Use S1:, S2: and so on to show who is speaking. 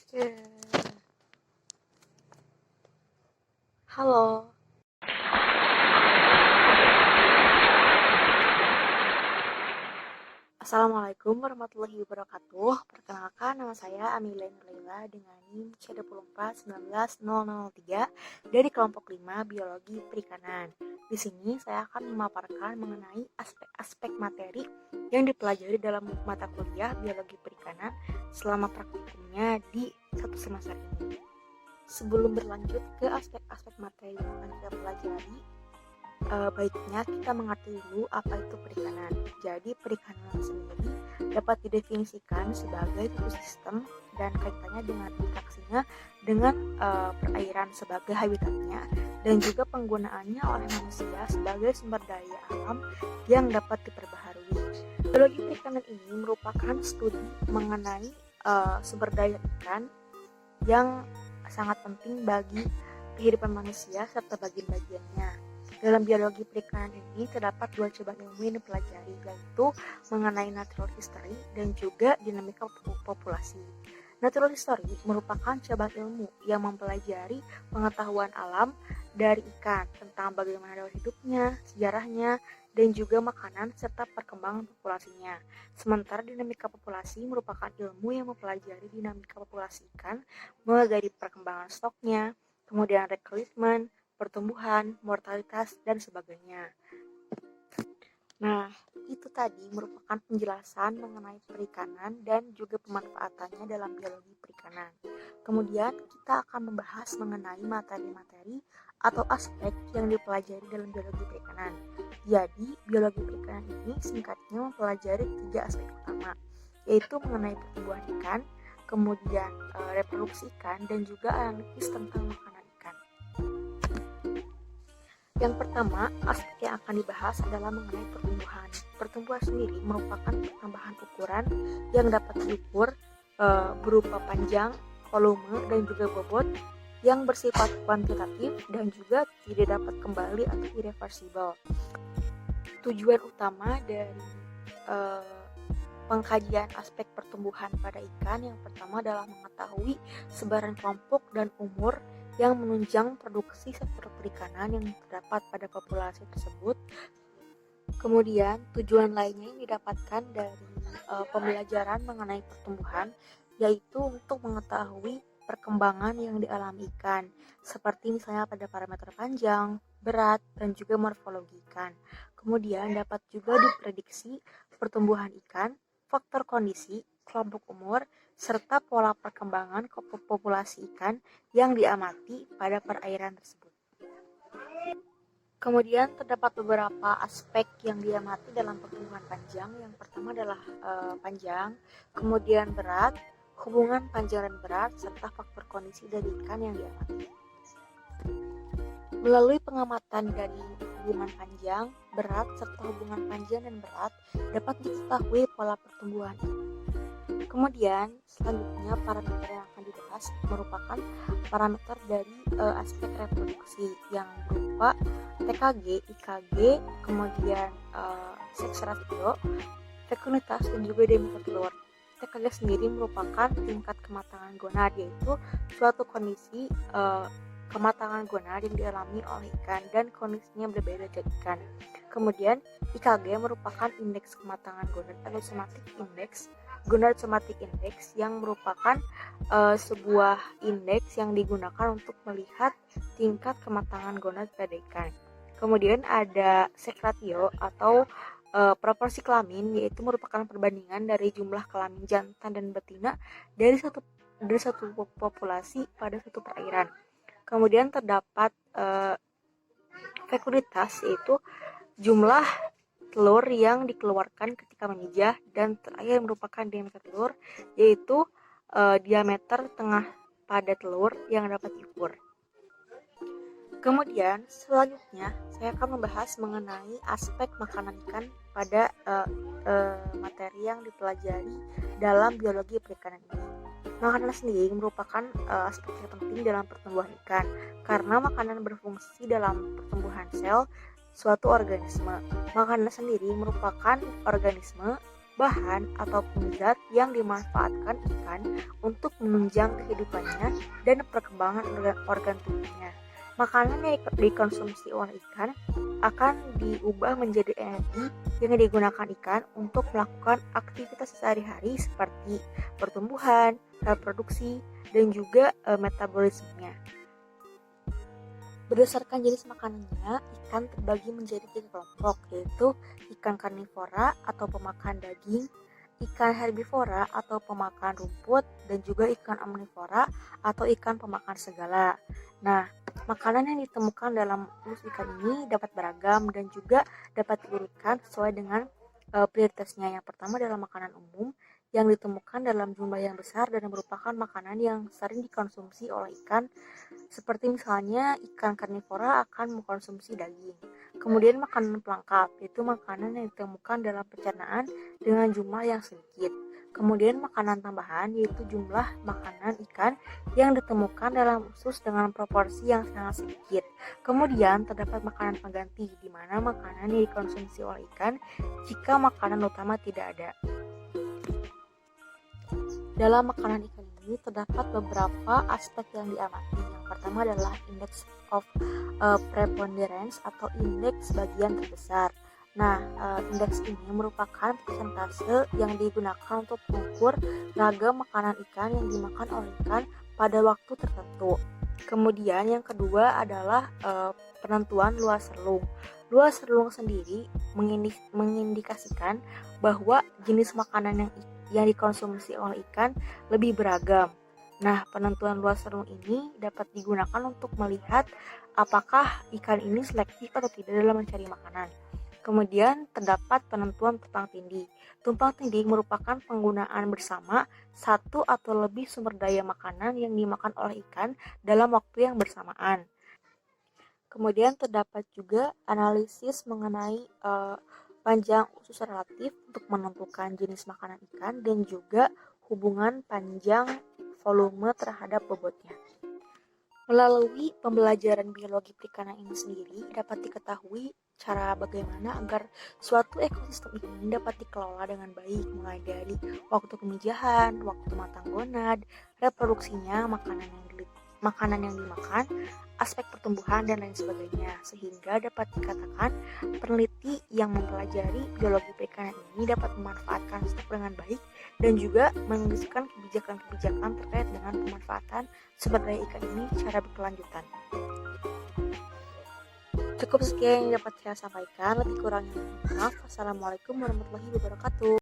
S1: Eh, Halo, Assalamualaikum warahmatullahi wabarakatuh. Perkenalkan, nama saya Amelia Nurlela dengan NIM C24191003 dari kelompok 5 Biologi Perikanan. Di sini saya akan memaparkan mengenai aspek-aspek materi yang dipelajari dalam mata kuliah Biologi Perikanan selama praktikumnya di satu semester ini. Sebelum berlanjut ke aspek-aspek materi yang akan kita pelajari, baiknya kita mengerti dulu apa itu perikanan. Jadi perikanan sendiri dapat didefinisikan sebagai suatu sistem dan kaitannya dengan interaksinya dengan perairan sebagai habitatnya dan juga penggunaannya oleh manusia sebagai sumber daya alam yang dapat diperbaharui. Biologi perikanan ini merupakan studi mengenai sumber daya ikan yang sangat penting bagi kehidupan manusia serta bagian-bagiannya. Dalam biologi perikanan ini terdapat dua cabang ilmu yang dipelajari, yaitu mengenai natural history dan juga dinamika populasi. Natural history merupakan cabang ilmu yang mempelajari pengetahuan alam dari ikan tentang bagaimana daur hidupnya, sejarahnya, dan juga makanan serta perkembangan populasinya. Sementara dinamika populasi merupakan ilmu yang mempelajari dinamika populasi ikan, mulai dari perkembangan stoknya, kemudian rekrutmen, pertumbuhan, mortalitas, dan sebagainya. Nah, itu tadi merupakan penjelasan mengenai perikanan dan juga pemanfaatannya dalam biologi perikanan. Kemudian kita akan membahas mengenai materi-materi atau aspek yang dipelajari dalam biologi perikanan. Jadi, biologi perikanan ini singkatnya mempelajari 3 aspek utama, yaitu mengenai pertumbuhan ikan, kemudian reproduksi ikan, dan juga analisis tentang makanan ikan. Yang pertama, aspek yang akan dibahas adalah mengenai pertumbuhan. Pertumbuhan sendiri merupakan pertambahan ukuran yang dapat diukur berupa panjang, volume, dan juga bobot yang bersifat kuantitatif dan juga tidak dapat kembali atau irreversible. Tujuan utama dari pengkajian aspek pertumbuhan pada ikan yang pertama adalah mengetahui sebaran kelompok dan umur yang menunjang produksi sektor perikanan yang terdapat pada populasi tersebut. Kemudian tujuan lainnya yang didapatkan dari pembelajaran mengenai pertumbuhan yaitu untuk mengetahui perkembangan yang dialami ikan, seperti misalnya pada parameter panjang, berat, dan juga morfologi ikan. Kemudian dapat juga diprediksi pertumbuhan ikan, faktor kondisi, kelompok umur, serta pola perkembangan populasi ikan yang diamati pada perairan tersebut. Kemudian terdapat beberapa aspek yang diamati dalam pertumbuhan panjang. Yang pertama adalah panjang, kemudian berat, hubungan panjang dan berat, serta faktor kondisi dari ikan yang diamati. Melalui pengamatan dari hubungan panjang, berat, serta hubungan panjang dan berat dapat diketahui pola pertumbuhan. Kemudian selanjutnya parameter yang akan dibahas merupakan parameter dari aspek reproduksi yang berupa TKG, IKG, kemudian seks rasio, fekunditas, dan juga diameter telur. TKG sendiri merupakan tingkat kematangan gonad, yaitu suatu kondisi kematangan gonad yang dialami oleh ikan dan kondisinya berbeda dari ikan. Kemudian IKG merupakan indeks kematangan gonad atau somatic index. Gonad somatic index yang merupakan sebuah indeks yang digunakan untuk melihat tingkat kematangan gonad pada ikan. Kemudian ada seks ratio atau proporsi kelamin, yaitu merupakan perbandingan dari jumlah kelamin jantan dan betina dari satu populasi pada satu perairan. Kemudian terdapat fekunditas, yaitu jumlah telur yang dikeluarkan ketika memijah, dan terakhir merupakan diameter telur, yaitu diameter tengah pada telur yang dapat diukur. Kemudian selanjutnya saya akan membahas mengenai aspek makanan ikan pada materi yang dipelajari dalam biologi perikanan ini. Makanan sendiri merupakan aspek yang penting dalam pertumbuhan ikan karena makanan berfungsi dalam pertumbuhan sel suatu organisme. Makanan sendiri merupakan organisme bahan ataupun zat yang dimanfaatkan ikan untuk menunjang kehidupannya dan perkembangan organ tubuhnya. Makanan yang dikonsumsi oleh ikan akan diubah menjadi energi yang digunakan ikan untuk melakukan aktivitas sehari-hari seperti pertumbuhan, reproduksi, dan juga metabolismenya. Berdasarkan jenis makanannya, ikan terbagi menjadi 3 kelompok, yaitu ikan karnivora atau pemakan daging, ikan herbivora atau pemakan rumput, dan juga ikan omnivora atau ikan pemakan segala. Nah, makanan yang ditemukan dalam ulus ikan ini dapat beragam dan juga dapat diurutkan sesuai dengan prioritasnya. Yang pertama adalah makanan umum yang ditemukan dalam jumlah yang besar dan merupakan makanan yang sering dikonsumsi oleh ikan, seperti misalnya ikan karnivora akan mengkonsumsi daging. Kemudian makanan pelengkap, yaitu makanan yang ditemukan dalam pencernaan dengan jumlah yang sedikit. Kemudian makanan tambahan, yaitu jumlah makanan ikan yang ditemukan dalam usus dengan proporsi yang sangat sedikit. Kemudian terdapat makanan pengganti, di mana makanan yang dikonsumsi oleh ikan jika makanan utama tidak ada. Dalam makanan ikan ini terdapat beberapa aspek yang diamati. Yang pertama adalah index of preponderance atau indeks bagian terbesar. Nah, indeks ini merupakan persentase yang digunakan untuk mengukur ragam makanan ikan yang dimakan oleh ikan pada waktu tertentu. Kemudian yang kedua adalah penentuan luas relung. Luas relung sendiri mengindikasikan bahwa jenis makanan yang dikonsumsi oleh ikan lebih beragam. Nah, penentuan luas relung ini dapat digunakan untuk melihat apakah ikan ini selektif atau tidak dalam mencari makanan. Kemudian terdapat penentuan tumpang tindih. Tumpang tindih merupakan penggunaan bersama satu atau lebih sumber daya makanan yang dimakan oleh ikan dalam waktu yang bersamaan. Kemudian terdapat juga analisis mengenai panjang usus relatif untuk menentukan jenis makanan ikan dan juga hubungan panjang volume terhadap bobotnya. Melalui pembelajaran biologi perikanan ini sendiri dapat diketahui cara bagaimana agar suatu ekosistem ini dapat dikelola dengan baik, mulai dari waktu pemijahan, waktu matang gonad, reproduksinya, makanan yang dimakan, aspek pertumbuhan, dan lain sebagainya, sehingga dapat dikatakan peneliti yang mempelajari biologi perikanan ini dapat memanfaatkan stok dengan baik dan juga mengendalikan kebijakan-kebijakan terkait dengan pemanfaatan sumber daya ikan ini secara berkelanjutan. Cukup sekian yang dapat saya sampaikan, lebih kurangnya maaf. Wassalamualaikum warahmatullahi wabarakatuh.